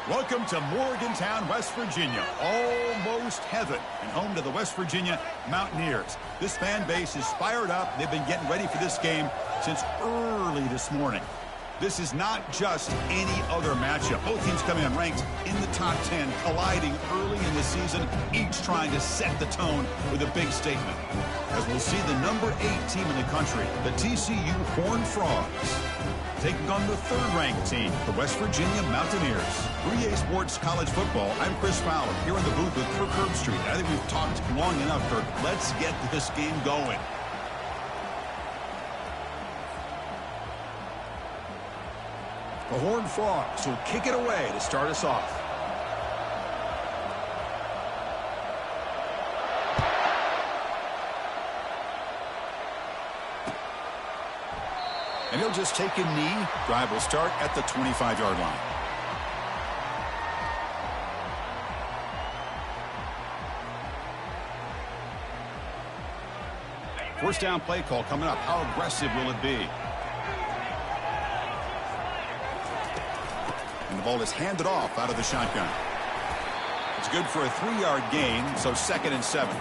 Welcome to Morgantown, West Virginia, almost heaven, and home to the West Virginia Mountaineers. This fan base is fired up. They've been getting ready for this game since early this morning. This is not just any other matchup. Both teams coming in ranked in the top 10, colliding early in the season, each trying to set the tone with a big statement. As we'll see the number 8 team in the country, the TCU Horned Frogs, taking on the third-ranked team, the West Virginia Mountaineers. 3A Sports College Football, I'm Chris Fowler, here in the booth with Kirk Herbstreit. I think we've talked long enough, Kirk. Let's get this game going. The Horned Frogs will kick it away to start us off. And he'll just take a knee. Drive will start at the 25-yard line. First down play call coming up. How aggressive will it be? And the ball is handed off out of the shotgun. It's good for a 3-yard gain, so 2nd and 7.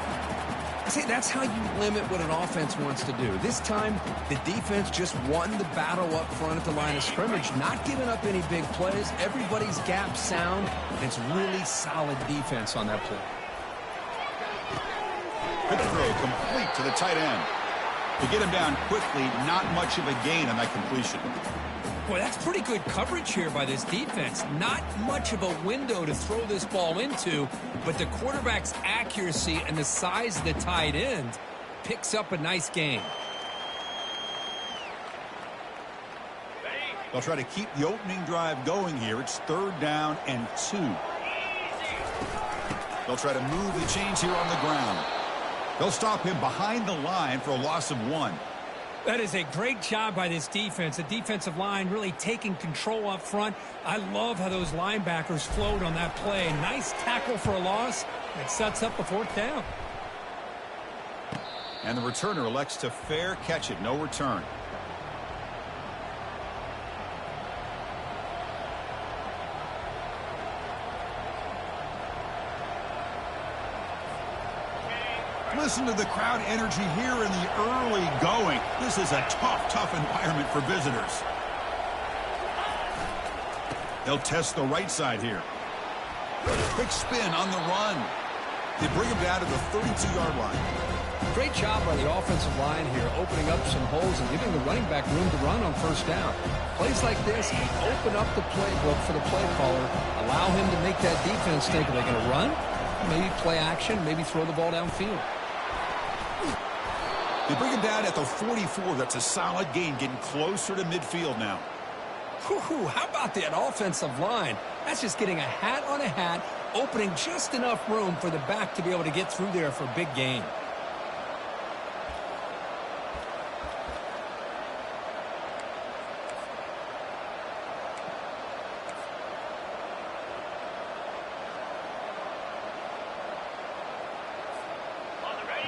See, that's how you limit what an offense wants to do. This time, the defense just won the battle up front at the line of scrimmage, not giving up any big plays. Everybody's gap sound, and it's really solid defense on that play. Good throw, complete to the tight end. To get him down quickly, not much of a gain on that completion. Boy, that's pretty good coverage here by this defense. Not much of a window to throw this ball into, but the quarterback's accuracy and the size of the tight end picks up a nice gain. They'll try to keep the opening drive going here. It's 3rd down and 2. They'll try to move the chains here on the ground. They'll stop him behind the line for a loss of 1. That is a great job by this defense. The defensive line really taking control up front. I love how those linebackers flowed on that play. Nice tackle for a loss. It sets up the 4th down. And the returner elects to fair catch it. No return. Listen to the crowd energy here in the early going. This is a tough environment for visitors. They'll test the right side here. Quick spin on the run. They bring him down to the 32-yard line. Great job by the offensive line here, opening up some holes and giving the running back room to run on 1st down. Plays like this open up the playbook for the play caller, allow him to make that defense think, are they going to run? Maybe play action, maybe throw the ball downfield. They bring him down at the 44. That's a solid gain, getting closer to midfield now. Whew, how about that offensive line? That's just getting a hat on a hat, opening just enough room for the back to be able to get through there for a big gain.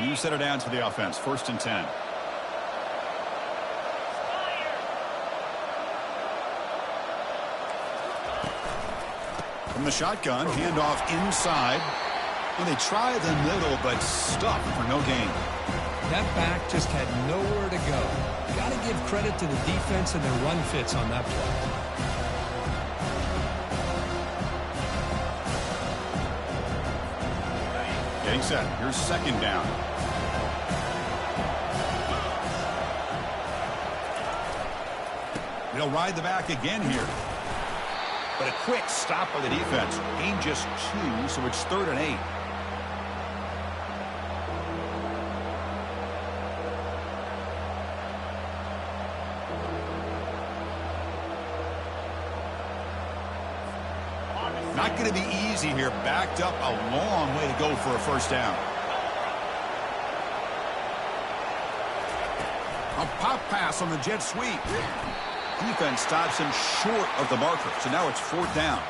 You set it down to the offense. 1st and 10. From the shotgun, handoff inside. And they try the middle, but stuck for no gain. That back just had nowhere to go. Got to give credit to the defense and their run fits on that play. Getting set. Here's 2nd down. They'll ride the back again here. But a quick stop by the defense. Gain just 2, so it's 3rd and 8. Not going to be easy here. Backed up a long way to go for a 1st down. A pop pass on the jet sweep. defense stops him short of the marker. So now it's 4th down.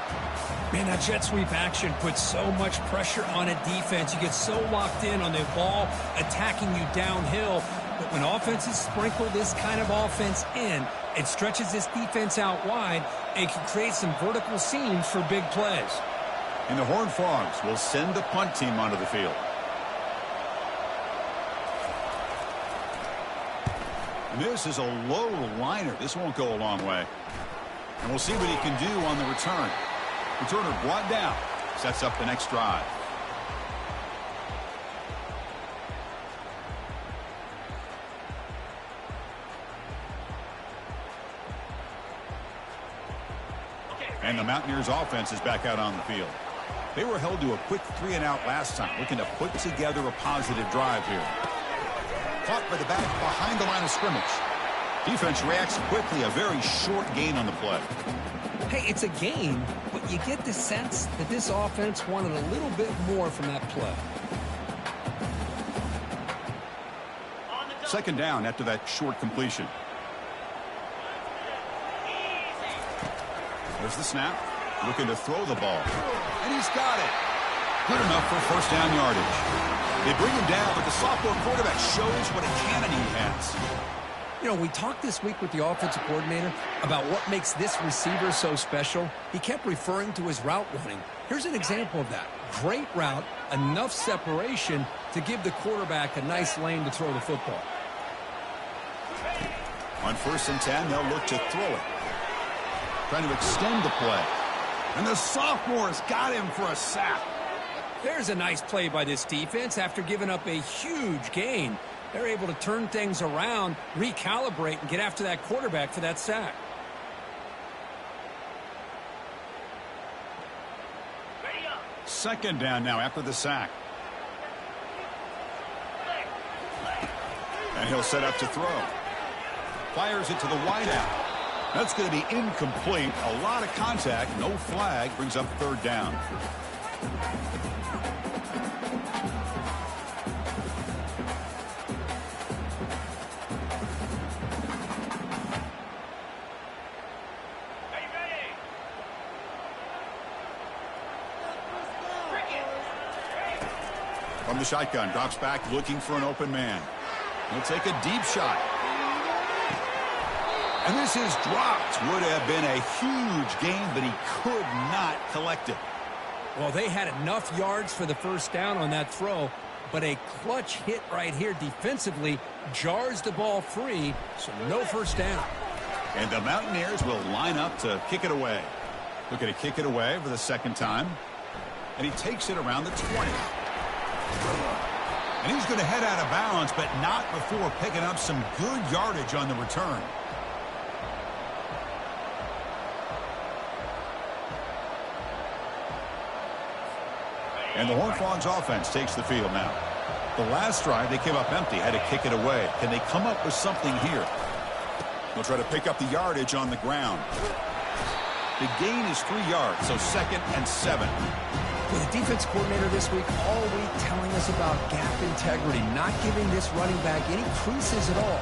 Man, that jet sweep action puts so much pressure on a defense. You get so locked in on the ball attacking you downhill. But when offenses sprinkle this kind of offense in, it stretches this defense out wide and can create some vertical seams for big plays. And the Horned Frogs will send the punt team onto the field. And this is a low liner. This won't go a long way. And we'll see what he can do on the return. Returner brought down. Sets up the next drive. And the Mountaineers offense is back out on the field. They were held to a quick 3-and-out last time, looking to put together a positive drive here. Caught by the back behind the line of scrimmage. Defense reacts quickly, a very short gain on the play. Hey, it's a gain, but you get the sense that this offense wanted a little bit more from that play. 2nd down after that short completion. There's the snap. Looking to throw the ball. And he's got it. Good enough for 1st down yardage. They bring him down, but the sophomore quarterback shows what a cannon he has. You know, we talked this week with the offensive coordinator about what makes this receiver so special. He kept referring to his route running. Here's an example of that. Great route, enough separation to give the quarterback a nice lane to throw the football. On 1st and 10, they'll look to throw it. Trying to extend the play. And the sophomore's got him for a sack. There's a nice play by this defense after giving up a huge gain. They're able to turn things around, recalibrate, and get after that quarterback for that sack. Second down now after the sack. And he'll set up to throw. Fires it to the wideout. That's going to be incomplete. A lot of contact. No flag. Brings up 3rd down. From the shotgun, drops back looking for an open man. He'll take a deep shot. And this is dropped. Would have been a huge gain, but he could not collect it. Well, they had enough yards for the 1st down on that throw, but a clutch hit right here defensively jars the ball free, so no 1st down. And the Mountaineers will line up to kick it away. Looking to kick it away for the 2nd time. And he takes it around the 20. And he's going to head out of bounds, but not before picking up some good yardage on the return. And the Horned Frogs offense takes the field now. The last drive, they came up empty, had to kick it away. Can they come up with something here? They'll try to pick up the yardage on the ground. The gain is 3 yards, so 2nd and 7. With the defense coordinator this week all week telling us about gap integrity, not giving this running back any creases at all.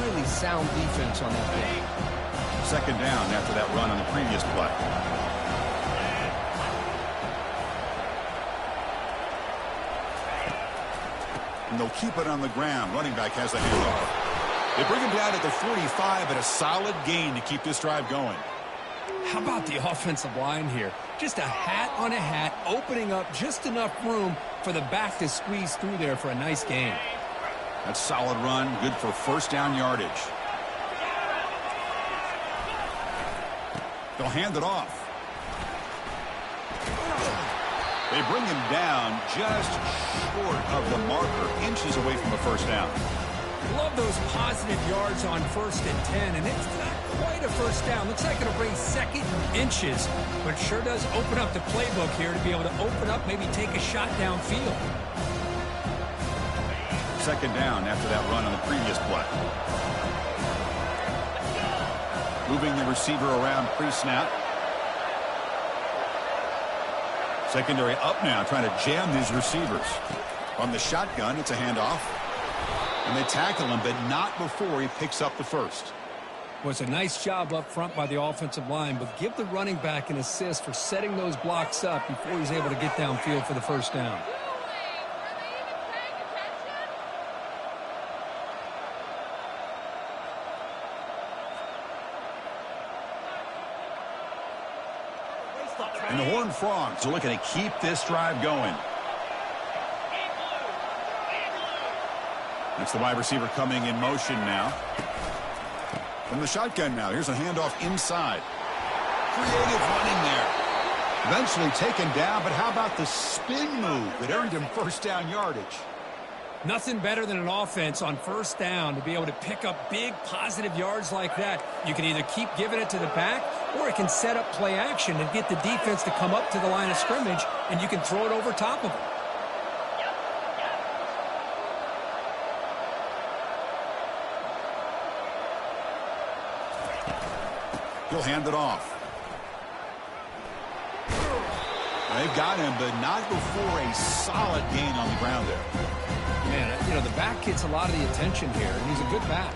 Really sound defense on that play. 2nd down after that run on the previous play. And they'll keep it on the ground. Running back has the handoff. They bring him down at the 45, but a solid gain to keep this drive going. How about the offensive line here? Just a hat on a hat, opening up just enough room for the back to squeeze through there for a nice gain. That's solid run, good for 1st down yardage. They'll hand it off. They bring him down just short of the marker, inches away from a 1st down. Love those positive yards on 1st and 10, and it's not quite a 1st down. Looks like it'll bring 2nd inches, but sure does open up the playbook here to be able to open up, maybe take a shot downfield. 2nd down after that run on the previous play. Moving the receiver around pre-snap. Secondary up now, trying to jam these receivers. From the shotgun, it's a handoff. And they tackle him, but not before he picks up the 1st. Was a nice job up front by the offensive line, but give the running back an assist for setting those blocks up before he's able to get downfield for the first down. And the Horned Frogs are looking to keep this drive going. That's the wide receiver coming in motion now. From the shotgun now, here's a handoff inside. Creative running there. Eventually taken down, but how about the spin move that earned him first down yardage? Nothing better than an offense on first down to be able to pick up big positive yards like that. You can either keep giving it to the back, or it can set up play action and get the defense to come up to the line of scrimmage, and you can throw it over top of them. He'll hand it off. They've got him, but not before a solid gain on the ground there. Man, you know, the back gets a lot of the attention here, and he's a good back.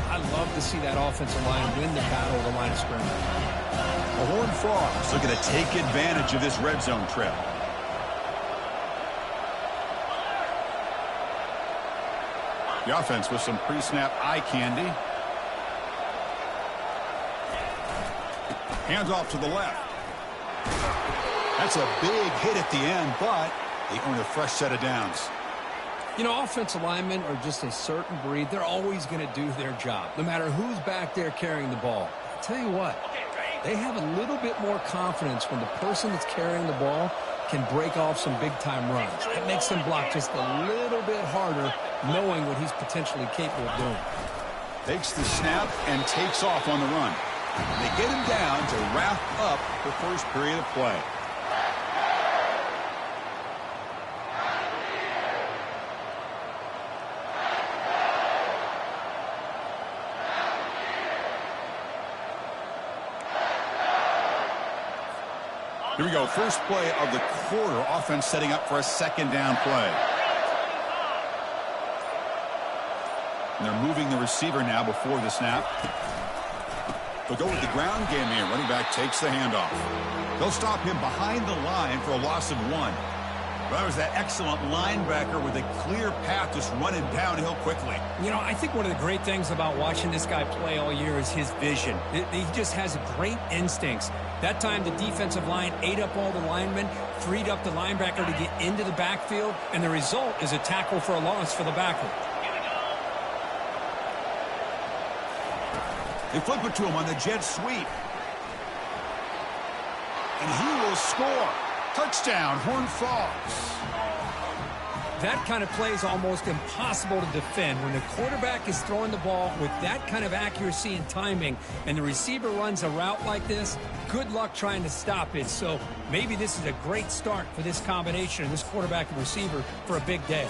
I love to see that offensive line win the battle of the line of scrimmage. The Horned Frogs looking to take advantage of this red zone trip. The offense with some pre-snap eye candy. Hands off to the left. That's a big hit at the end, but they earn a fresh set of downs. You know, offensive linemen are just a certain breed. They're always going to do their job, no matter who's back there carrying the ball. I'll tell you what, they have a little bit more confidence when the person that's carrying the ball can break off some big-time runs. That makes them block just a little bit harder, knowing what he's potentially capable of doing. Takes the snap and takes off on the run. They get him down to wrap up the first period of play. Here we go. First play of the quarter. Offense setting up for a second down play. And they're moving the receiver now before the snap. They'll go with the ground game here. Running back takes the handoff. They'll stop him behind the line for a loss of 1. Well, that was that excellent linebacker with a clear path just running downhill quickly. You know, I think one of the great things about watching this guy play all year is his vision. He just has great instincts. That time the defensive line ate up all the linemen, freed up the linebacker to get into the backfield, and the result is a tackle for a loss for the backer. They flip it to him on the jet sweep. And he will score. Touchdown, Horned Frogs. That kind of play is almost impossible to defend. When the quarterback is throwing the ball with that kind of accuracy and timing, and the receiver runs a route like this, good luck trying to stop it. So maybe this is a great start for this combination of this quarterback and receiver for a big day.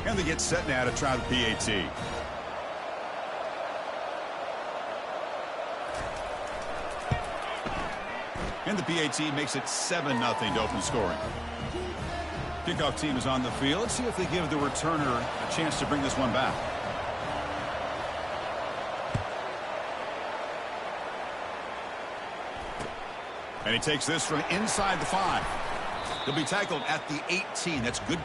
And they get set now to try the PAT. And the PAT makes it 7-0 to open scoring. Kickoff team is on the field. Let's see if they give the returner a chance to bring this one back. And he takes this from inside the 5. He'll be tackled at the 18. That's good.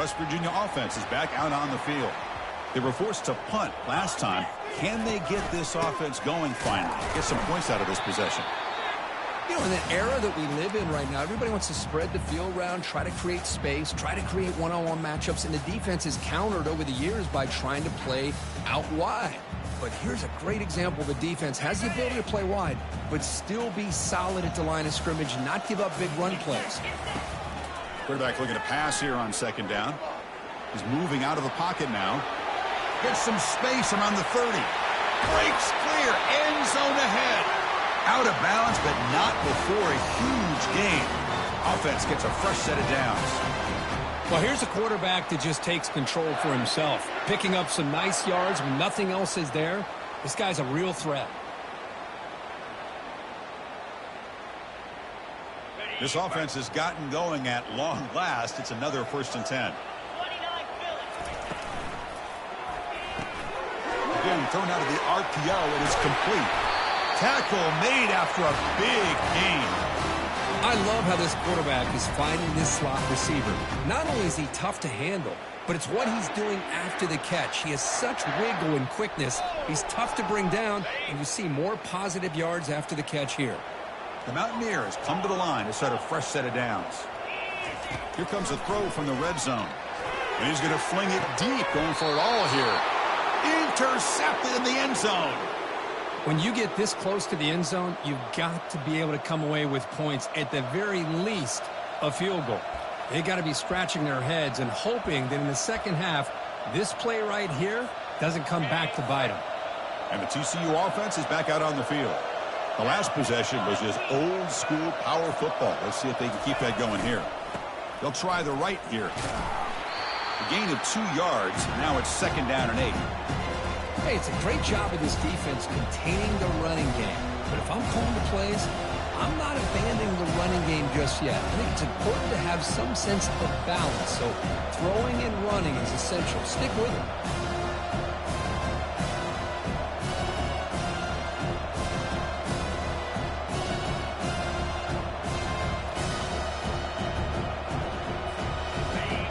West Virginia offense is back out on the field. They were forced to punt last time. Can they get this offense going finally? Get some points out of this possession. You know, in the era that we live in right now, everybody wants to spread the field around, try to create space, try to create one-on-one matchups, and the defense is countered over the years by trying to play out wide. But here's a great example. The defense has the ability to play wide, but still be solid at the line of scrimmage, not give up big run plays. Quarterback looking to pass here on second down. He's moving out of the pocket now. Gets some space around the 30. Breaks clear. End zone ahead. Out of bounds, but not before a huge gain. Offense gets a fresh set of downs. Well, here's a quarterback that just takes control for himself. Picking up some nice yards when nothing else is there. This guy's a real threat. This offense has gotten going at long last. It's another 1st and 10. Again, thrown out of the RPO. It is complete. Tackle made after a big gain. I love how this quarterback is finding this slot receiver. Not only is he tough to handle, but it's what he's doing after the catch. He has such wiggle and quickness. He's tough to bring down, and you see more positive yards after the catch here. The Mountaineers come to the line to set a fresh set of downs. Here comes a throw from the red zone. And he's going to fling it deep, going for it all here. Intercepted in the end zone. When you get this close to the end zone, you've got to be able to come away with points, at the very least, a field goal. They got to be scratching their heads and hoping that in the second half, this play right here doesn't come back to bite them. And the TCU offense is back out on the field. The last possession was just old-school power football. Let's see if they can keep that going here. They'll try the right here. A gain of 2 yards. Now it's 2nd down and 8. Hey, it's a great job of this defense containing the running game. But if I'm calling the plays, I'm not abandoning the running game just yet. I think it's important to have some sense of balance. So throwing and running is essential. Stick with it.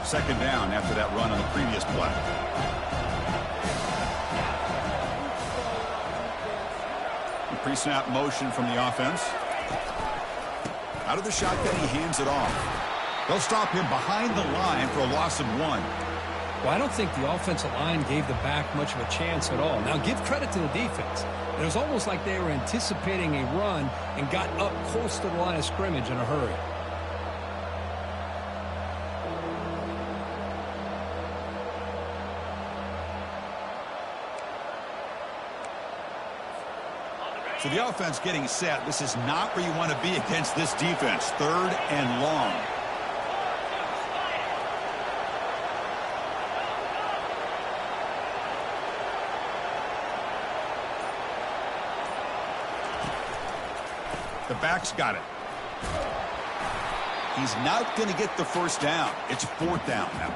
Second down after that run on the previous play. Pre-snap motion from the offense. Out of the shotgun, he hands it off. They'll stop him behind the line for a loss of 1. Well, I don't think the offensive line gave the back much of a chance at all. Now, give credit to the defense. It was almost like they were anticipating a run and got up close to the line of scrimmage in a hurry. So the offense getting set. This is not where you want to be against this defense. 3rd and long. The back's got it. He's not going to get the 1st down. It's 4th down now.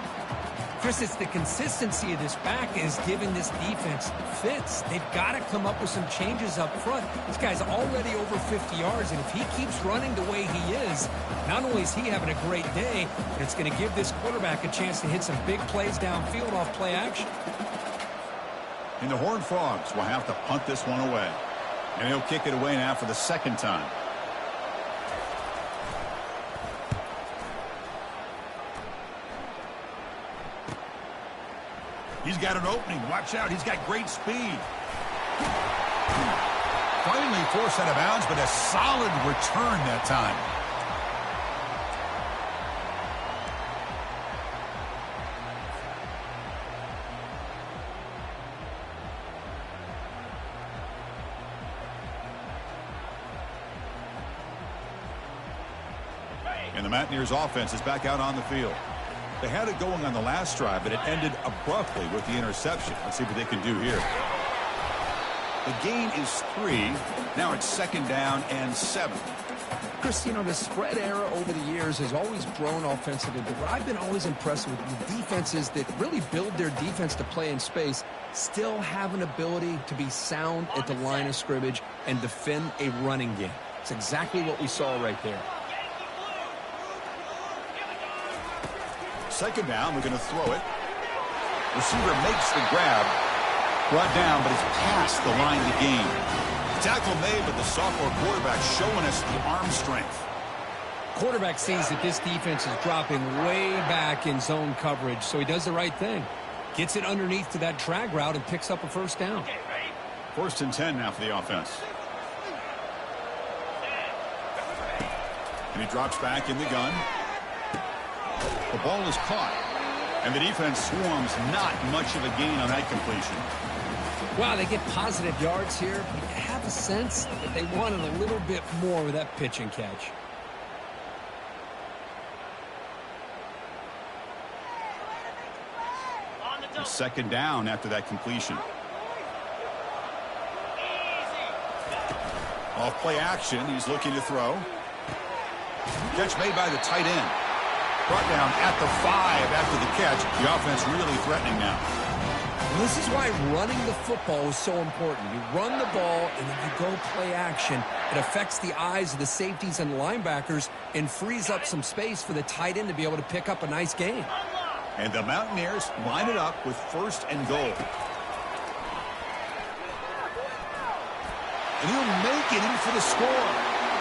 Chris, it's the consistency of this back is giving this defense fits. They've got to come up with some changes up front. This guy's already over 50 yards, and if he keeps running the way he is, not only is he having a great day, but it's going to give this quarterback a chance to hit some big plays downfield off play action. And the Horned Frogs will have to punt this one away. And he'll kick it away now for the 2nd time. He's got an opening. Watch out. He's got great speed. Finally forced out of bounds, but a solid return that time. And the Mountaineers offense is back out on the field. They had it going on the last drive, but it ended abruptly with the interception. Let's see what they can do here. The gain is 3. Now it's 2nd down and 7. Chris, you know, the spread era over the years has always grown offensively, but what I've been always impressed with the defenses that really build their defense to play in space still have an ability to be sound at the line of scrimmage and defend a running game. It's exactly what we saw right there. Second down, we're going to throw it. Receiver makes the grab. Brought down, but it's past the line to gain. Tackle made, but the sophomore quarterback showing us the arm strength. Quarterback sees that this defense is dropping way back in zone coverage, so he does the right thing. Gets it underneath to that drag route and picks up a first down. 1st and 10 now for the offense. And he drops back in the gun. The ball is caught. And the defense swarms, not much of a gain on that completion. Wow, they get positive yards here, but you have a sense that they wanted a little bit more with that pitch and catch. Second down after that completion. Off play action, he's looking to throw. Catch made by the tight end. Brought down at the 5 after the catch. The offense really threatening now. Well, this is why running the football is so important. You run the ball and then you go play action. It affects the eyes of the safeties and the linebackers and frees up some space for the tight end to be able to pick up a nice gain. And the Mountaineers line it up with 1st and goal. And he'll make it in for the score.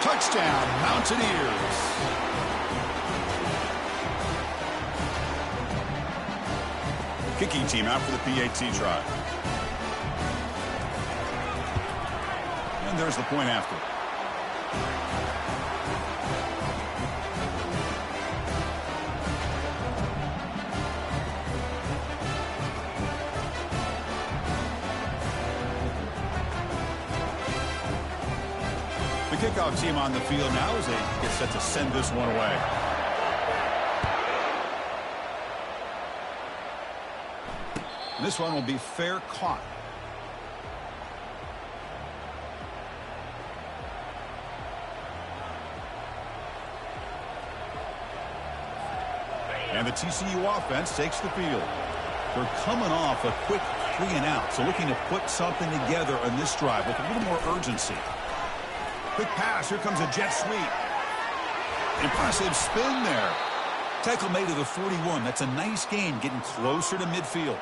Touchdown, Mountaineers. Kicking team out for the PAT try. And there's the point after. The kickoff team on the field now as they get set to send this one away. And this one will be fair caught. And the TCU offense takes the field. They're coming off a quick 3 and out, so looking to put something together on this drive with a little more urgency. Quick pass. Here comes a jet sweep. Impressive spin there. Tackle made to the 41. That's a nice gain, getting closer to midfield.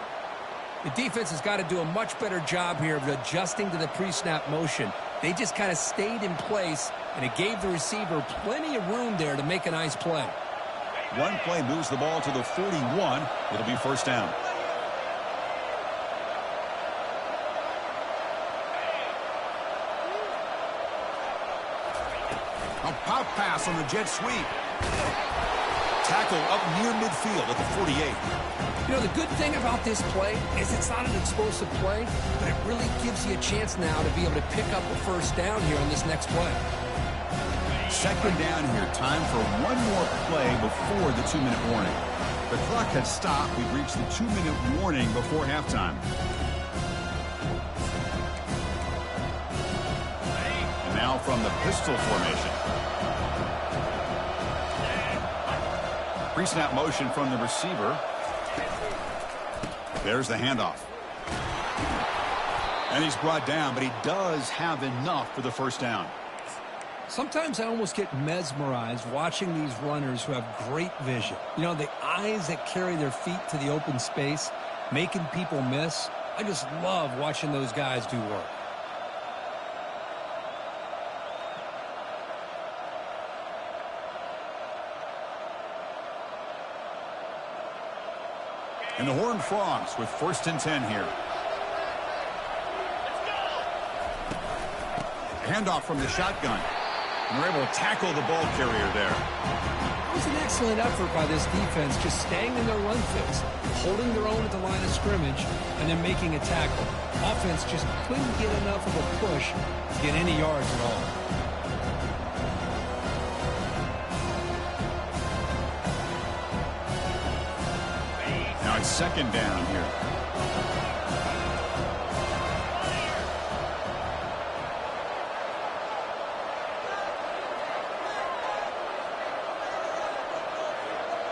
The defense has got to do a much better job here of adjusting to the pre-snap motion. They just kind of stayed in place, and it gave the receiver plenty of room there to make a nice play. One play moves the ball to the 41. It'll be first down. A pop pass on the jet sweep. Tackle up near midfield at the 48. You know, the good thing about this play is it's not an explosive play, but it really gives you a chance now to be able to pick up a first down here on this next play. Second down here. Time for one more play before the 2-minute warning. The clock has stopped. We've reached the 2-minute warning before halftime. And now from the pistol formation. Pre-snap motion from the receiver. There's the handoff. And he's brought down, but he does have enough for the first down. Sometimes I almost get mesmerized watching these runners who have great vision. You know, the eyes that carry their feet to the open space, making people miss. I just love watching those guys do work. And the Horned Frogs with 1st and 10 here. Handoff from the shotgun. And they're able to tackle the ball carrier there. It was an excellent effort by this defense, just staying in their run fits, holding their own at the line of scrimmage, and then making a tackle. Offense just couldn't get enough of a push to get any yards at all. Now it's second down here.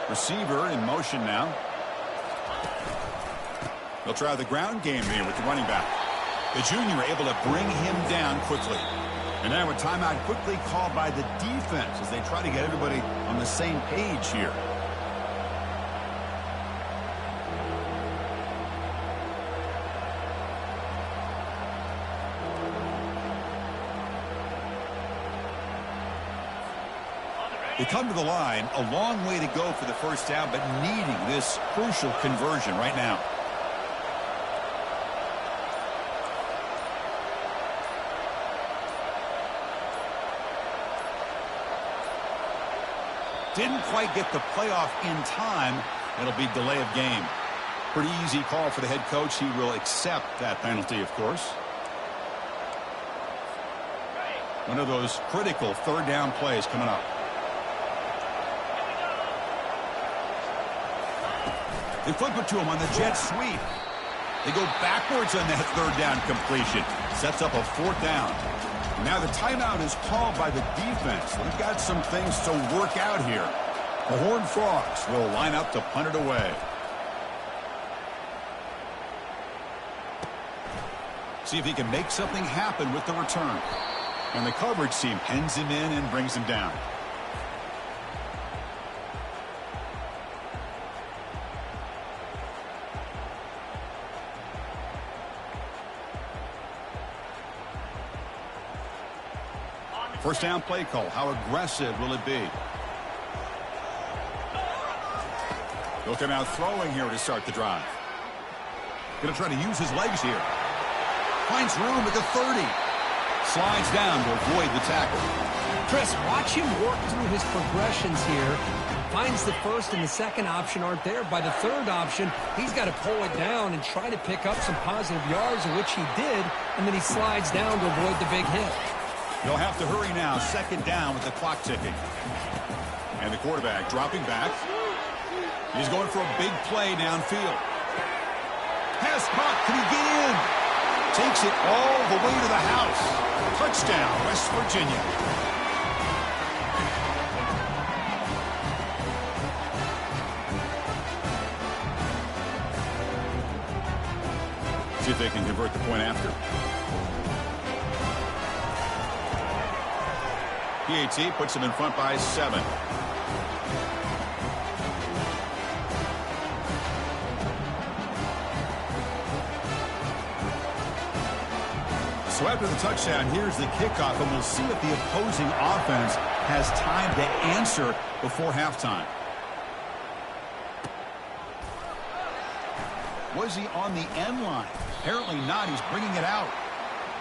Receiver in motion now. They'll try the ground game here with the running back. The junior able to bring him down quickly. And now a timeout quickly called by the defense as they try to get everybody on the same page here. They come to the line, a long way to go for the first down, but needing this crucial conversion right now. Didn't quite get the playoff in time. It'll be delay of game. Pretty easy call for the head coach. He will accept that penalty, of course. One of those critical third down plays coming up. They flip it to him on the jet sweep. They go backwards on that third down completion. Sets up a fourth down. Now the timeout is called by the defense. They've got some things to work out here. The Horned Frogs will line up to punt it away. See if he can make something happen with the return. And the coverage team pens him in and brings him down. First down play call. How aggressive will it be? He'll come out throwing here to start the drive. Going to try to use his legs here. Finds room at the 30. Slides down to avoid the tackle. Chris, watch him work through his progressions here. Finds the first and the second option aren't there. By the third option, he's got to pull it down and try to pick up some positive yards, which he did, and then he slides down to avoid the big hit. They'll have to hurry now. Second down with the clock ticking. And the quarterback dropping back. He's going for a big play downfield. Pass caught. Can he get in? Takes it all the way to the house. Touchdown, West Virginia. See if they can convert the point after. PAT puts them in front by 7. So after the touchdown, here's the kickoff, and we'll see if the opposing offense has time to answer before halftime. Was he on the end line? Apparently not. He's bringing it out.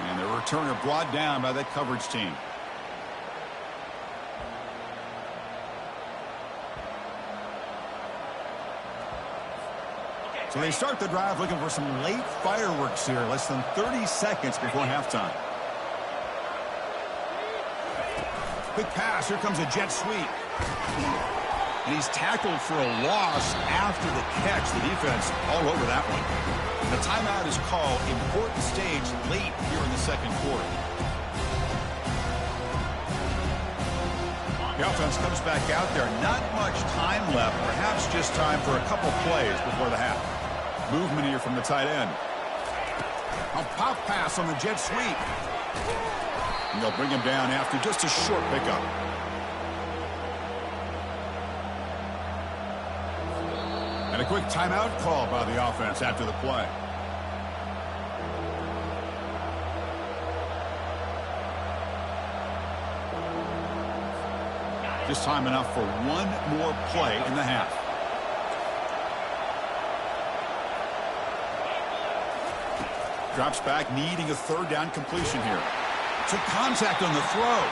And the returner brought down by that coverage team. So they start the drive looking for some late fireworks here. Less than 30 seconds before halftime. Quick pass. Here comes a jet sweep. And he's tackled for a loss after the catch. The defense all over that one. The timeout is called. Important stage late here in the second quarter. The offense comes back out there. Not much time left. Perhaps just time for a couple plays before the half. Movement here from the tight end. A pop pass on the jet sweep. And they'll bring him down after just a short pickup. And a quick timeout call by the offense after the play. Just time enough for one more play in the half. Drops back, needing a third down completion here. Took contact on the throw.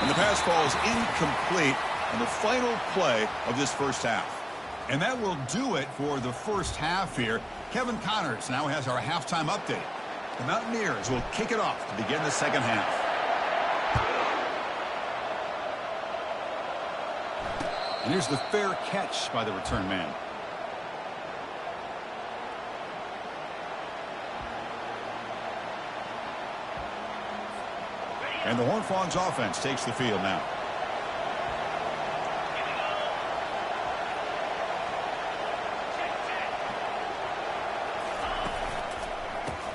And the pass falls incomplete on the final play of this first half. And that will do it for the first half here. Kevin Connors now has our halftime update. The Mountaineers will kick it off to begin the second half. And here's the fair catch by the return man. And the Horned Frogs offense takes the field now.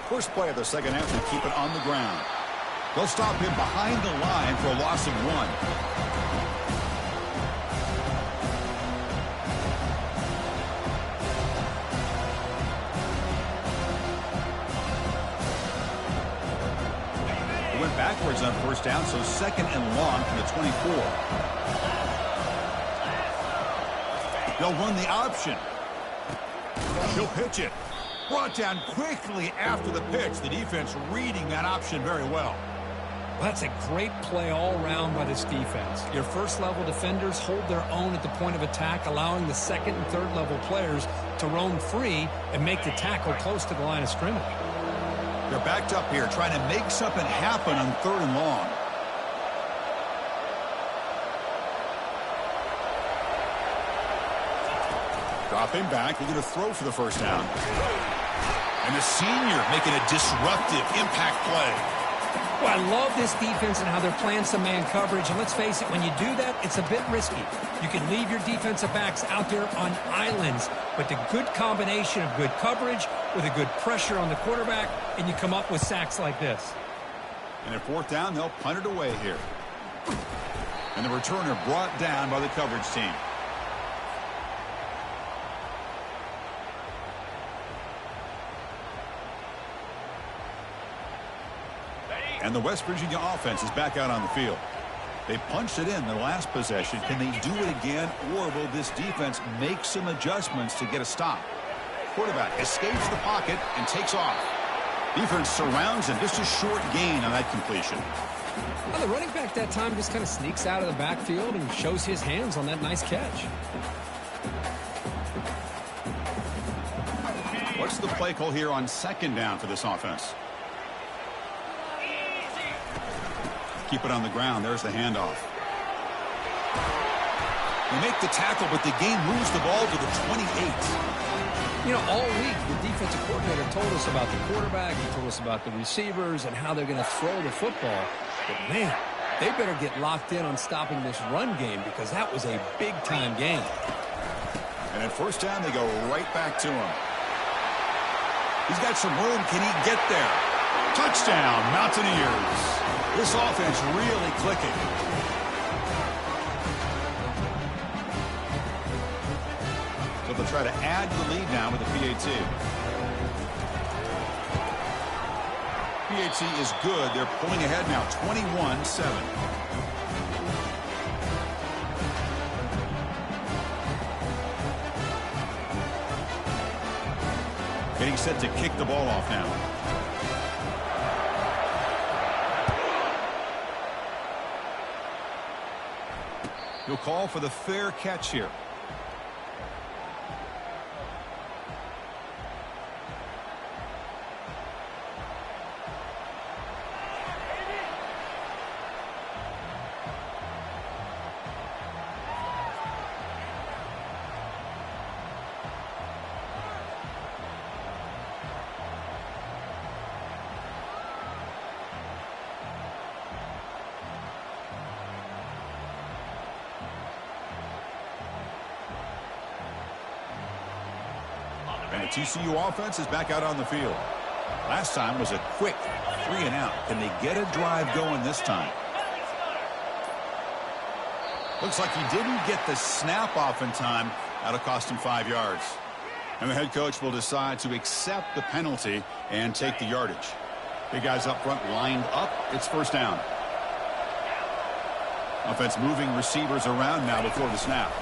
First play of the second half to keep it on the ground. They'll stop him behind the line for a loss of 1. Went backwards on first down, so second and long from the 24. They'll run the option. He'll pitch it. Brought down quickly after the pitch. The defense reading that option very well. Well, that's a great play all around by this defense. Your first-level defenders hold their own at the point of attack, allowing the second and third-level players to roam free and make the tackle close to the line of scrimmage. They're backed up here, trying to make something happen on 3rd and long. Dropping back, looking to throw for the first down. And the senior making a disruptive impact play. Well, I love this defense and how they're playing some man coverage. And let's face it, when you do that, it's a bit risky. You can leave your defensive backs out there on islands, but the good combination of good coverage with a good pressure on the quarterback, and you come up with sacks like this. And at 4th down, they'll punt it away here. And the returner brought down by the coverage team. And the West Virginia offense is back out on the field. They punched it in the last possession. Can they do it again, or will this defense make some adjustments to get a stop? Quarterback escapes the pocket and takes off. Defense surrounds him. Just a short gain on that completion. Well, the running back that time just kind of sneaks out of the backfield and shows his hands on that nice catch. What's the play call here on 2nd down for this offense? Keep it on the ground. There's the handoff. They make the tackle, but the game moves the ball to the 28. You know, all week, the defensive coordinator told us about the quarterback. He told us about the receivers and how they're going to throw the football. But, man, they better get locked in on stopping this run game because that was a big-time game. And at 1st down, they go right back to him. He's got some room. Can he get there? Touchdown, Mountaineers. This offense really clicking. So they'll try to add the lead now with the PAT. PAT is good. They're pulling ahead now, 21-7. Getting set to kick the ball off now. He'll call for the fair catch here. And the TCU offense is back out on the field. Last time was a quick 3-and-out. Can they get a drive going this time? Looks like he didn't get the snap off in time. That'll cost him 5 yards. And the head coach will decide to accept the penalty and take the yardage. Big guys up front lined up. It's 1st down. Offense moving receivers around now before the snap.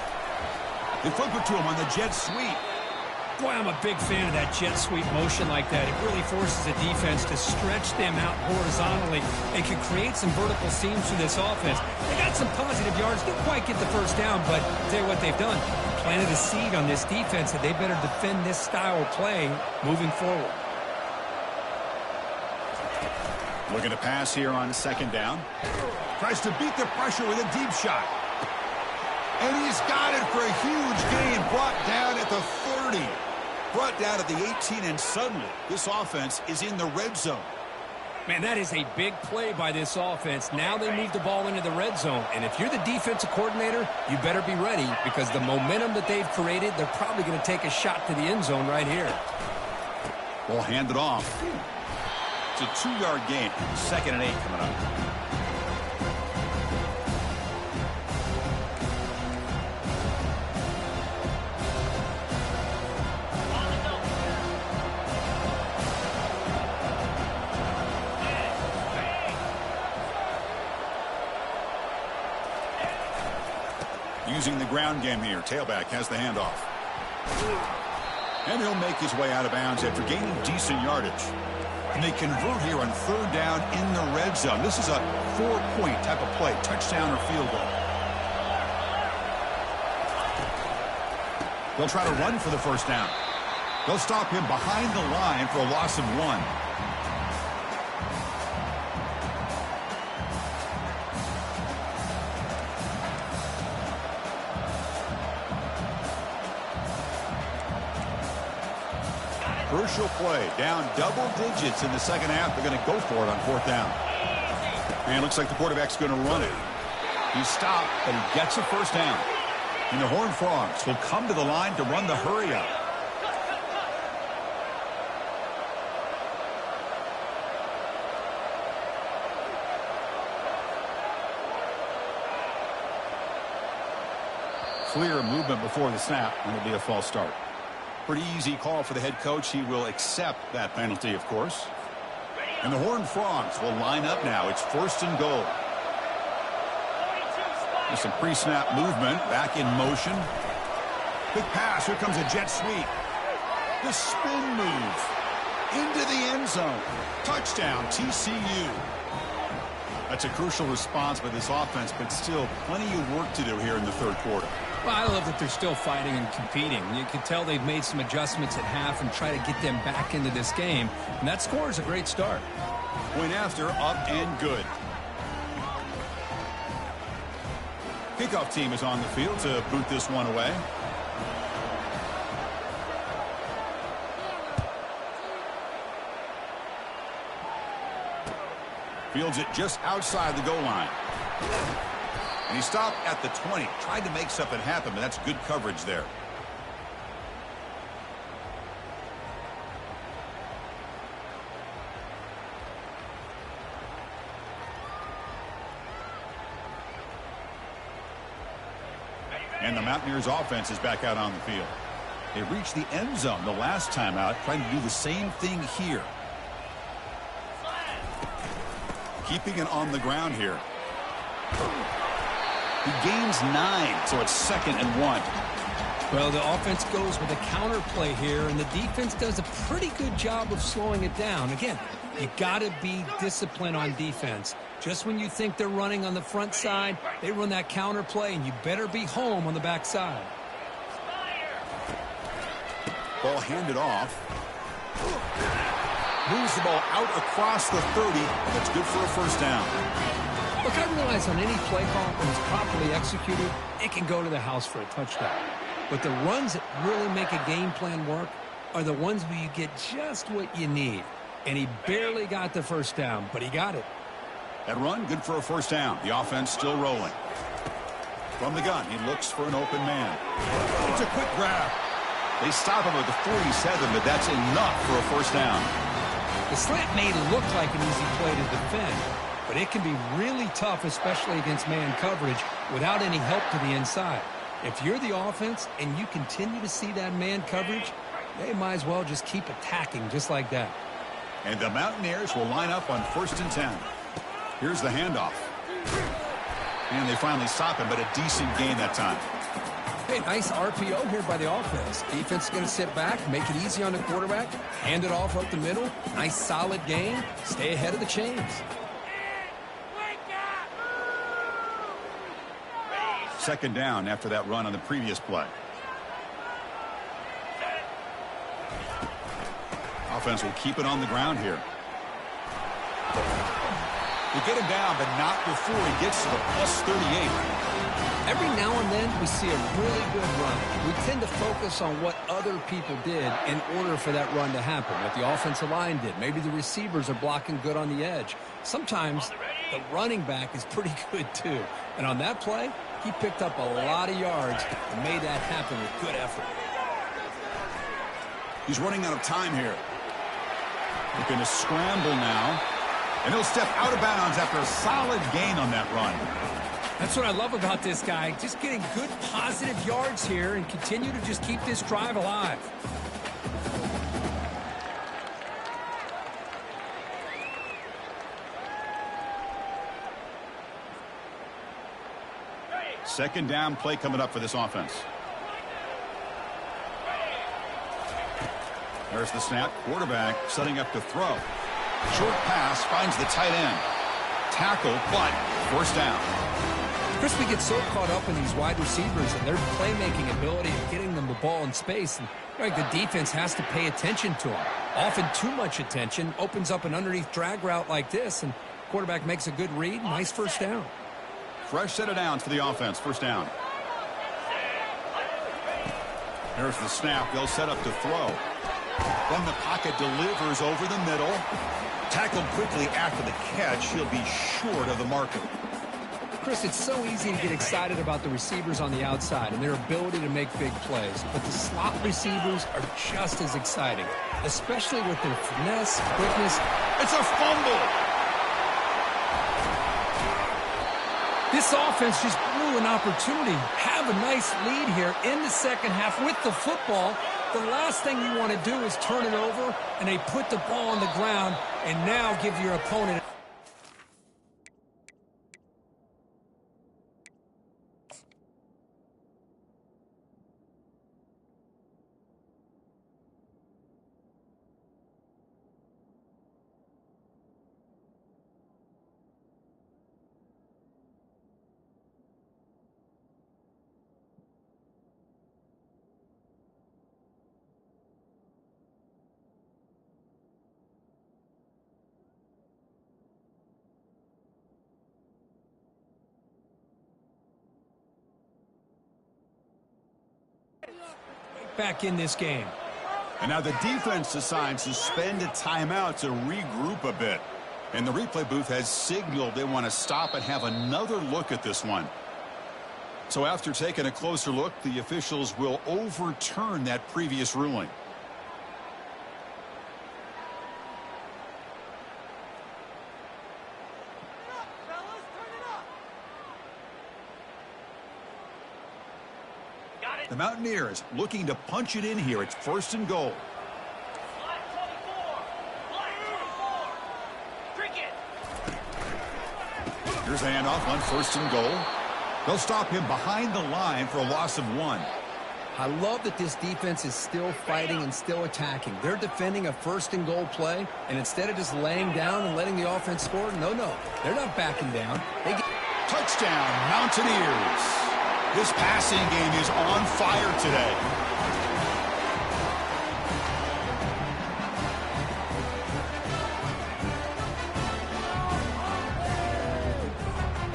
They flip it to him on the jet sweep. Boy, I'm a big fan of that jet sweep motion like that. It really forces a defense to stretch them out horizontally and can create some vertical seams through this offense. They got some positive yards. Didn't quite get the 1st down, but I'll tell you what they've done. Planted a seed on this defense that they better defend this style of play moving forward. Looking to pass here on 2nd down. Tries to beat the pressure with a deep shot. And he's got it for a huge gain. Brought down at the 30. Brought down at the 18, and suddenly this offense is in the red zone. Man, that is a big play by this offense. Now they move the ball into the red zone. And if you're the defensive coordinator, you better be ready because the momentum that they've created, they're probably going to take a shot to the end zone right here. Ball handed off. It's a 2-yard gain. 2nd and 8 coming up. using the ground game here. Tailback has the handoff. And he'll make his way out of bounds after gaining decent yardage. And they convert here on third down in the red zone. This is a 4-point type of play, touchdown or field goal. They'll try to run for the first down. They'll stop him behind the line for a loss of 1. Crucial play, down double digits in the second half. They're going to go for it on fourth down. And it looks like the quarterback's going to run it. He stopped, but he gets a first down. And the Horned Frogs will come to the line to run the hurry up. Clear movement before the snap, and it'll be a false start. Pretty easy call for the head coach. He will accept that penalty, of course. And the Horned Frogs will line up now. It's first and goal. There's some pre-snap movement. Back in motion. Quick pass. Here comes a jet sweep. The spin move. Into the end zone. Touchdown, TCU. That's a crucial response by this offense, but still plenty of work to do here in the third quarter. Well, I love that they're still fighting and competing. You can tell they've made some adjustments at half and try to get them back into this game. And that score is a great start. Point after, up and good. Kickoff team is on the field to boot this one away. Fields it just outside the goal line. And he stopped at the 20. Tried to make something happen, but that's good coverage there. And the Mountaineers offense is back out on the field. They reached the end zone the last time out, trying to do the same thing here. Keeping it on the ground here. He gains 9, so it's 2nd and 1. Well, the offense goes with a counter play here, and the defense does a pretty good job of slowing it down. Again, you got to be disciplined on defense. Just when you think they're running on the front side, they run that counter play, and you better be home on the back side. Ball handed off. Moves the ball out across the 30. That's good for a first down. Look, I realize on any play call, when it's properly executed, it can go to the house for a touchdown. But the runs that really make a game plan work are the ones where you get just what you need. And he barely got the first down, but he got it. That run, good for a first down. The offense still rolling. From the gun, he looks for an open man. It's a quick grab. They stop him at the 47, but that's enough for a first down. The slant made it look like an easy play to defend, but it can be really tough, especially against man coverage, without any help to the inside. If you're the offense and you continue to see that man coverage, they might as well just keep attacking just like that. And the Mountaineers will line up on 1st and 10. Here's the handoff. And they finally stop him, but a decent gain that time. Hey, nice RPO here by the offense. Defense is going to sit back, make it easy on the quarterback, hand it off up the middle. Nice solid game. Stay ahead of the chains. 2nd down after that run on the previous play. Offense will keep it on the ground here. They get him down, but not before he gets to the +38. Every now and then we see a really good run. We tend to focus on what other people did in order for that run to happen, what the offensive line did. Maybe the receivers are blocking good on the edge. Sometimes the running back is pretty good too. And on that play, he picked up a lot of yards and made that happen with good effort. He's running out of time here. Looking to scramble now. And he'll step out of bounds after a solid gain on that run. That's what I love about this guy. Just getting good positive yards here and continue to just keep this drive alive. Second down play coming up for this offense. There's the snap. Quarterback setting up to throw. Short pass finds the tight end. Tackle, but first down. Chris, we get so caught up in these wide receivers and their playmaking ability and getting them the ball in space. And right, the defense has to pay attention to them. Often too much attention opens up an underneath drag route like this, and quarterback makes a good read. Nice first down. Fresh set of downs for the offense. First down. There's the snap. They'll set up to throw. Then the pocket delivers over the middle. Tackled quickly after the catch. He'll be short of the marker. Chris, it's so easy to get excited about the receivers on the outside and their ability to make big plays. But the slot receivers are just as exciting, especially with their finesse, quickness. It's a fumble. This offense just blew an opportunity. Have a nice lead here in the second half with the football. The last thing you want to do is turn it over, and they put the ball on the ground and now give your opponent. Back in this game. And now the defense decides to spend a timeout to regroup a bit. And the replay booth has signaled they want to stop and have another look at this one. So after taking a closer look, the officials will overturn that previous ruling. The Mountaineers looking to punch it in here. It's first and goal. Here's a handoff on first and goal. They'll stop him behind the line for a loss of 1. I love that this defense is still fighting and still attacking. They're defending a first and goal play, and instead of just laying down and letting the offense score, no, they're not backing down. Touchdown, Mountaineers. This passing game is on fire today.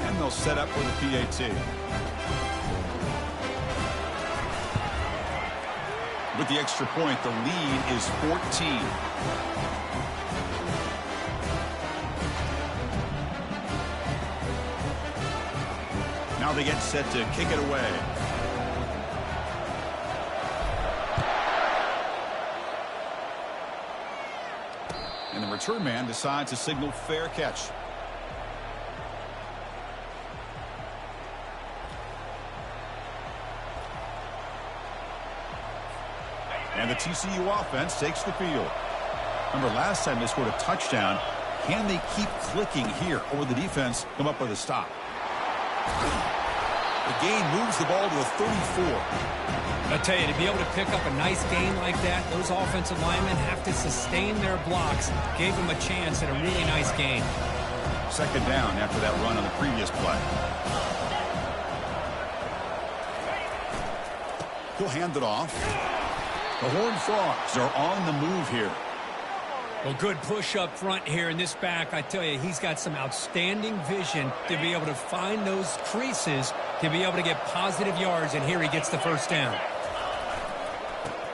And they'll set up for the PAT. With the extra point, the lead is 14. Now they get set to kick it away. And the return man decides to signal fair catch. And the TCU offense takes the field. Remember, last time they scored a touchdown. Can they keep clicking here, or will the defense come up with a stop? The gain moves the ball to the 34. I tell you, to be able to pick up a nice gain like that, those offensive linemen have to sustain their blocks. Gave them a chance at a really nice gain. Second down after that run on the previous play. He'll hand it off. The Horned Frogs are on the move here. Well, good push up front here in this back. I tell you, he's got some outstanding vision to be able to find those creases, to be able to get positive yards, and here he gets the first down.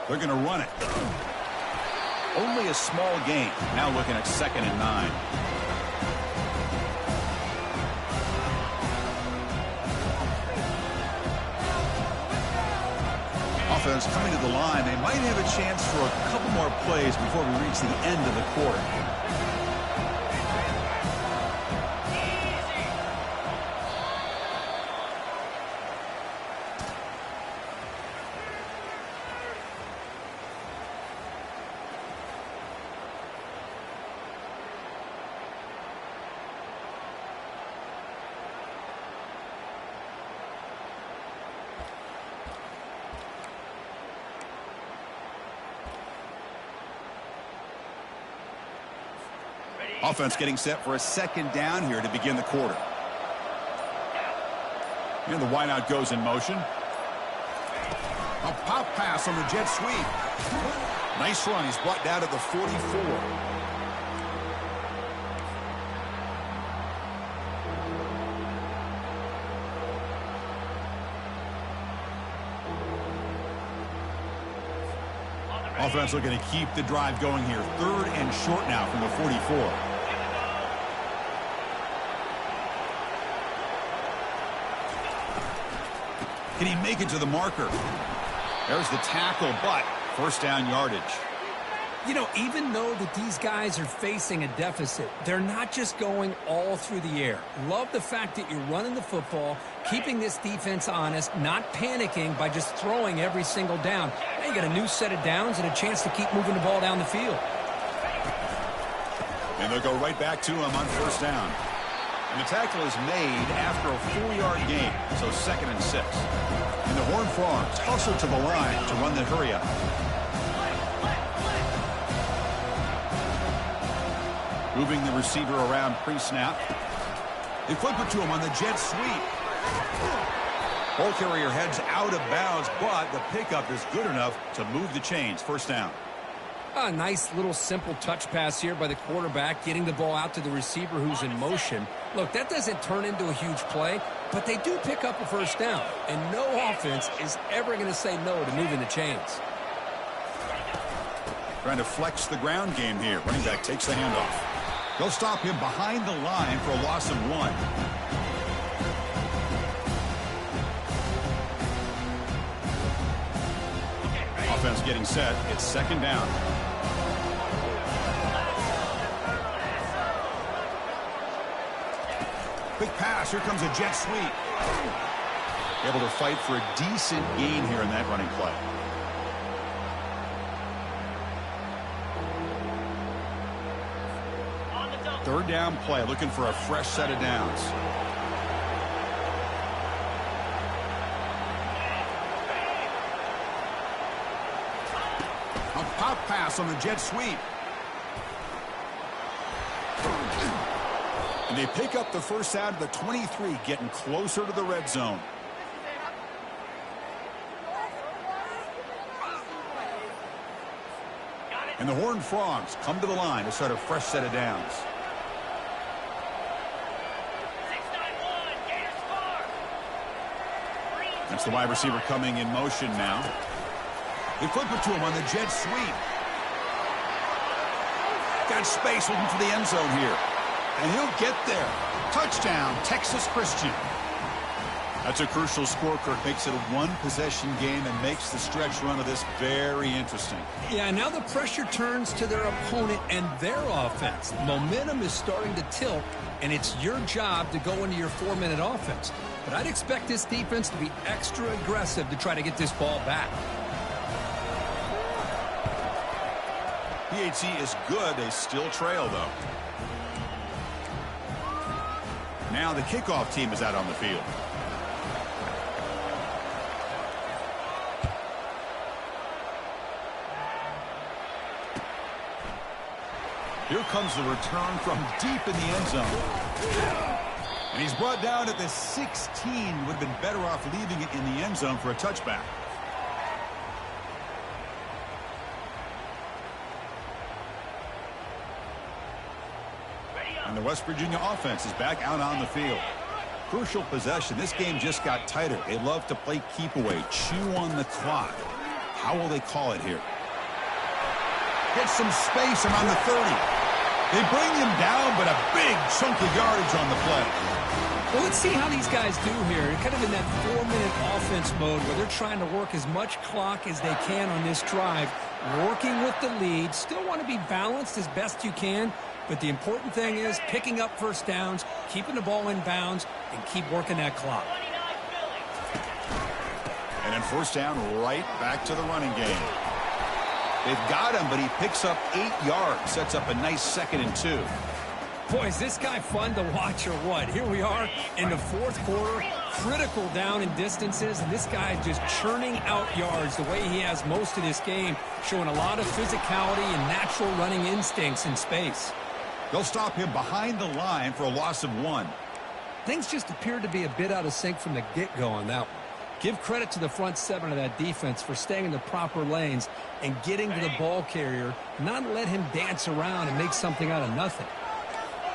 They're going to run it. Only a small gain. Now looking at 2nd and 9. Offense coming to the line. They might have a chance for a couple more plays before we reach the end of the quarter. Offense getting set for a second down here to begin the quarter. And the wideout goes in motion. A pop pass on the jet sweep. Nice run. He's brought down at the 44. Offense looking to keep the drive going here. 3rd and short now from the 44. Can he make it to the marker? There's the tackle, but first down yardage. You know, even though that these guys are facing a deficit, they're not just going all through the air. Love the fact that you're running the football, keeping this defense honest, not panicking by just throwing every single down. Now you got a new set of downs and a chance to keep moving the ball down the field. And they'll go right back to him on first down. And the tackle is made after a 4-yard gain, so 2nd and 6. And the Horned Frogs hustle to the line to run the hurry up. Moving the receiver around pre-snap. They flip it to him on the jet sweep. Ball carrier heads out of bounds, but the pickup is good enough to move the chains. First down. A nice little simple touch pass here by the quarterback, getting the ball out to the receiver who's in motion. Look, that doesn't turn into a huge play, but they do pick up a first down, and no offense is ever going to say no to moving the chains. Trying to flex the ground game here. Running back takes the handoff. They'll stop him behind the line for a loss of 1. Offense getting set. It's 2nd down. Quick pass. Here comes a jet sweep. Able to fight for a decent gain here in that running play. Third down play, looking for a fresh set of downs. A pop pass on the jet sweep. And they pick up the first down to the 23, getting closer to the red zone. And the Horned Frogs come to the line to start a fresh set of downs. That's the wide receiver coming in motion now. They flip it to him on the jet sweep. Got space looking for the end zone here. And he'll get there. Touchdown, Texas Christian. That's a crucial score, Kirk. Makes it a one-possession game and makes the stretch run of this very interesting. Yeah, now the pressure turns to their opponent and their offense. Momentum is starting to tilt, and it's your job to go into your 4-minute offense. But I'd expect this defense to be extra aggressive to try to get this ball back. PHC is good. They still trail, though. Now the kickoff team is out on the field. Here comes the return from deep in the end zone. And he's brought down at the 16. Would have been better off leaving it in the end zone for a touchback. And the West Virginia offense is back out on the field. Crucial possession. This game just got tighter. They love to play keep away, chew on the clock. How will they call it here? Get some space around the 30. They bring him down, but a big chunk of yardage on the play. Well, let's see how these guys do here. Kind of in that 4-minute offense mode where they're trying to work as much clock as they can on this drive, working with the lead. Still want to be balanced as best you can, but the important thing is picking up first downs, keeping the ball in bounds, and keep working that clock. And then first down, right back to the running game. They've got him, but he picks up 8 yards, sets up a nice 2nd and 2. Boy, is this guy fun to watch or what? Here we are in the 4th quarter, critical down in distances, and this guy is just churning out yards the way he has most of this game, showing a lot of physicality and natural running instincts in space. They'll stop him behind the line for a loss of 1. Things just appeared to be a bit out of sync from the get-go on that one. Give credit to the front 7 of that defense for staying in the proper lanes and getting to the ball carrier, not let him dance around and make something out of nothing.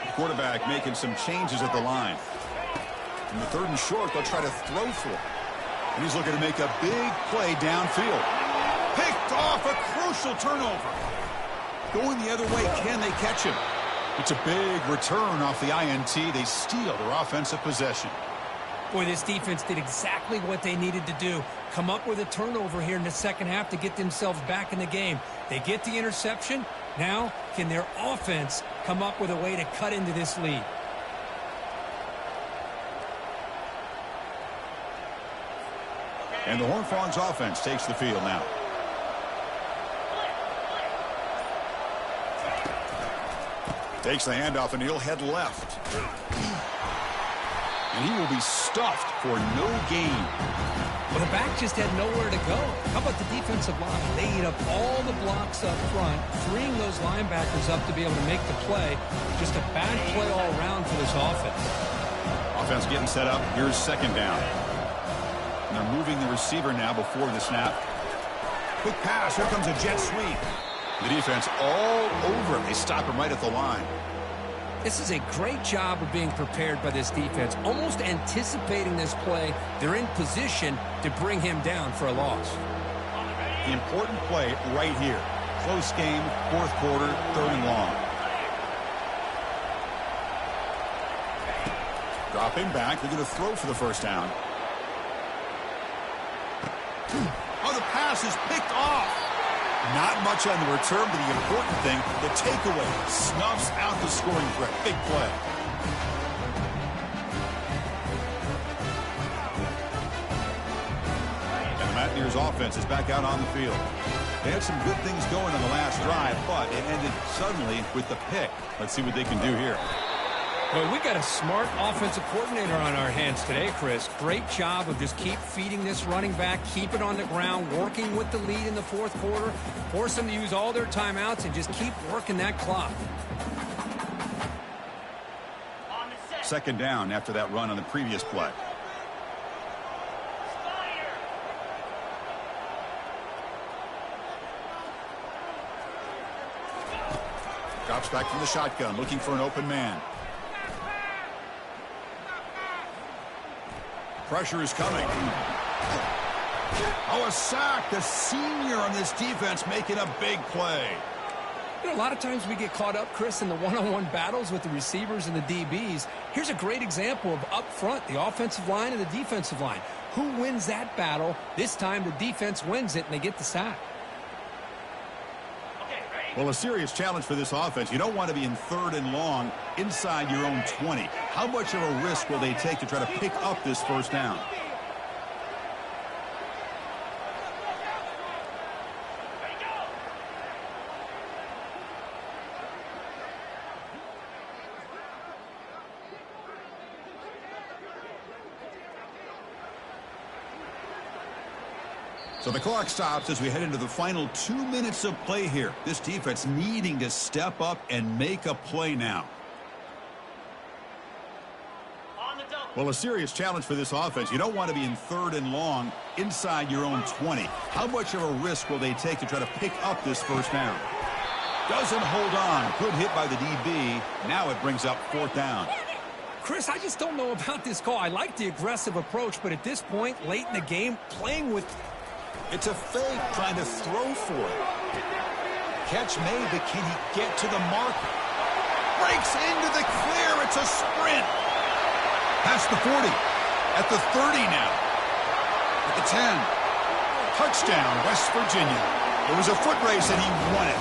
The quarterback making some changes at the line. In the 3rd and short, they'll try to throw for it. And he's looking to make a big play downfield. Picked off, a crucial turnover. Going the other way, can they catch him? It's a big return off the INT. They steal their offensive possession. Boy, this defense did exactly what they needed to do. Come up with a turnover here in the second half to get themselves back in the game. They get the interception. Now, can their offense come up with a way to cut into this lead? And the Horned Frogs offense takes the field now. Takes the handoff, and he'll head left. And he will be stuffed for no gain. Well, the back just had nowhere to go. How about the defensive line? They eat up all the blocks up front, freeing those linebackers up to be able to make the play. Just a bad play all around for this offense. Offense getting set up. Here's 2nd down. And they're moving the receiver now before the snap. Quick pass. Here comes a jet sweep. The defense all over him. They stop him right at the line. This is a great job of being prepared by this defense, almost anticipating this play. They're in position to bring him down for a loss. The important play right here. Close game, 4th quarter, 3rd and long. Dropping back. They're going to throw for the 1st down. Oh, the pass is picked off. Not much on the return, but the important thing, the takeaway, snuffs out the scoring threat. Big play. And the Mountaineers offense is back out on the field. They had some good things going on the last drive, but it ended suddenly with the pick. Let's see what they can do here. Well, we got a smart offensive coordinator on our hands today, Chris. Great job of just keep feeding this running back, keep it on the ground, working with the lead in the 4th quarter, force them to use all their timeouts, and just keep working that clock. 2nd down after that run on the previous play. Drops back from the shotgun, looking for an open man. Pressure is coming. Oh, a sack. The senior on this defense making a big play. You know, a lot of times we get caught up, Chris, in the one-on-one battles with the receivers and the DBs. Here's a great example of up front, the offensive line and the defensive line. Who wins that battle? This time the defense wins it, and they get the sack. Well, a serious challenge for this offense. You don't want to be in 3rd and long inside your own 20. How much of a risk will they take to try to pick up this 1st down? So the clock stops as we head into the final 2 minutes of play here. This defense needing to step up and make a play now. Well, a serious challenge for this offense. You don't want to be in 3rd and long inside your own 20. How much of a risk will they take to try to pick up this 1st down? Doesn't hold on. Good hit by the DB. Now it brings up 4th down. Chris, I just don't know about this call. I like the aggressive approach, but at this point, late in the game, playing with... It's a fake, trying to throw for it. Catch made, but can he get to the marker? Breaks into the clear. It's a sprint. Past the 40. At the 30 now. At the 10. Touchdown, West Virginia. It was a foot race, and he won it.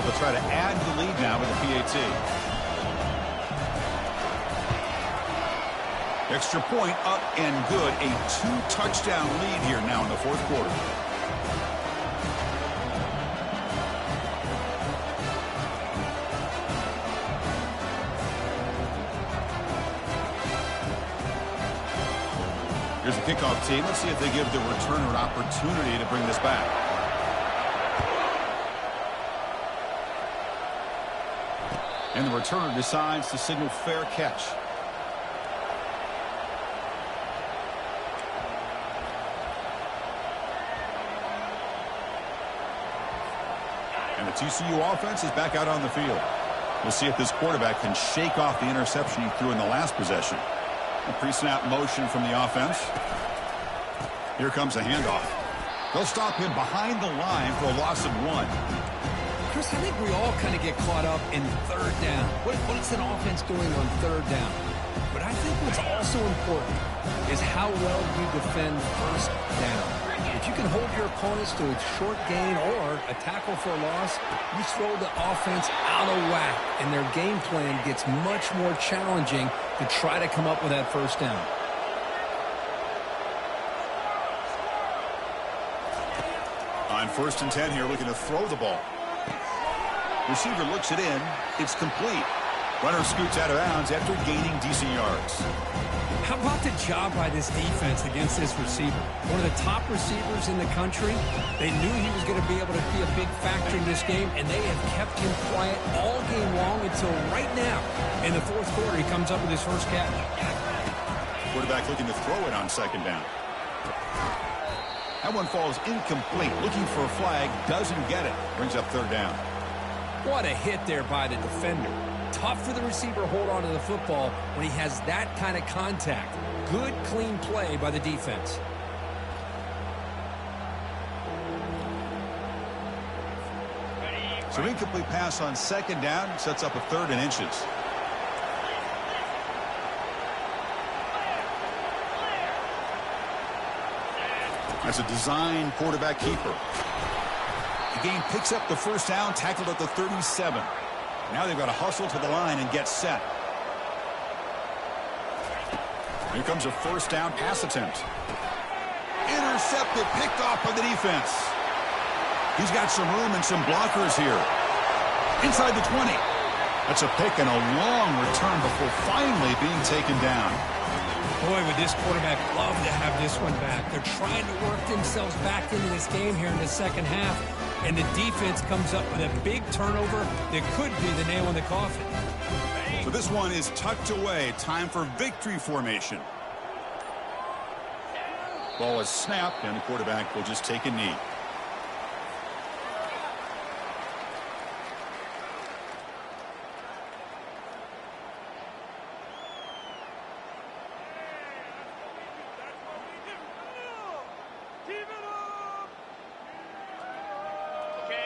They'll try to add to the lead now with the PAT. Extra point up and good. A 2-touchdown lead here now in the 4th quarter. Here's the kickoff team. Let's see if they give the returner an opportunity to bring this back. And the returner decides to signal fair catch. And the TCU offense is back out on the field. We'll see if this quarterback can shake off the interception he threw in the last possession. A pre-snap motion from the offense. Here comes a handoff. They'll stop him behind the line for a loss of 1. Chris, I think we all kind of get caught up in third down. What is an offense doing on third down? But I think what's also important is how well you defend first down. If you can hold your opponents to a short gain or a tackle for a loss, you throw the offense out of whack, and their game plan gets much more challenging to try to come up with that first down. On 1st and 10 here, looking to throw the ball. Receiver looks it in. It's complete. Runner scoots out of bounds after gaining decent yards. How about the job by this defense against this receiver? One of the top receivers in the country. They knew he was going to be able to be a big factor in this game, and they have kept him quiet all game long until right now. In the 4th quarter, he comes up with his first catch. Quarterback looking to throw it on 2nd down. That one falls incomplete. Looking for a flag, doesn't get it. Brings up 3rd down. What a hit there by the defender. Tough for the receiver to hold on to the football when he has that kind of contact. Good, clean play by the defense. So incomplete pass on 2nd down. Sets up a 3rd and inches. That's a design quarterback keeper. The game picks up the first down, tackled at the 37. Now they've got to hustle to the line and get set. Here comes a 1st down pass attempt. Intercepted, picked off by the defense. He's got some room and some blockers here. Inside the 20. That's a pick and a long return before finally being taken down. Boy, would this quarterback love to have this one back. They're trying to work themselves back into this game here in the 2nd half. And the defense comes up with a big turnover that could be the nail in the coffin. So this one is tucked away. Time for victory formation. Ball is snapped, and the quarterback will just take a knee.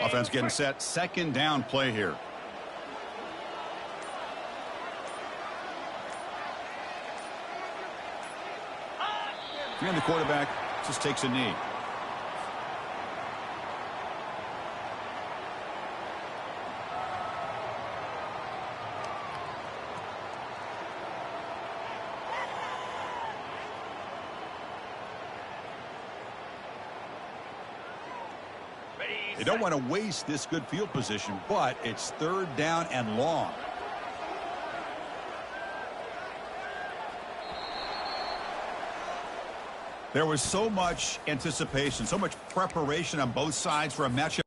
Offense getting set. 2nd down play here. And the quarterback just takes a knee. They don't want to waste this good field position, but it's 3rd down and long. There was so much anticipation, so much preparation on both sides for a matchup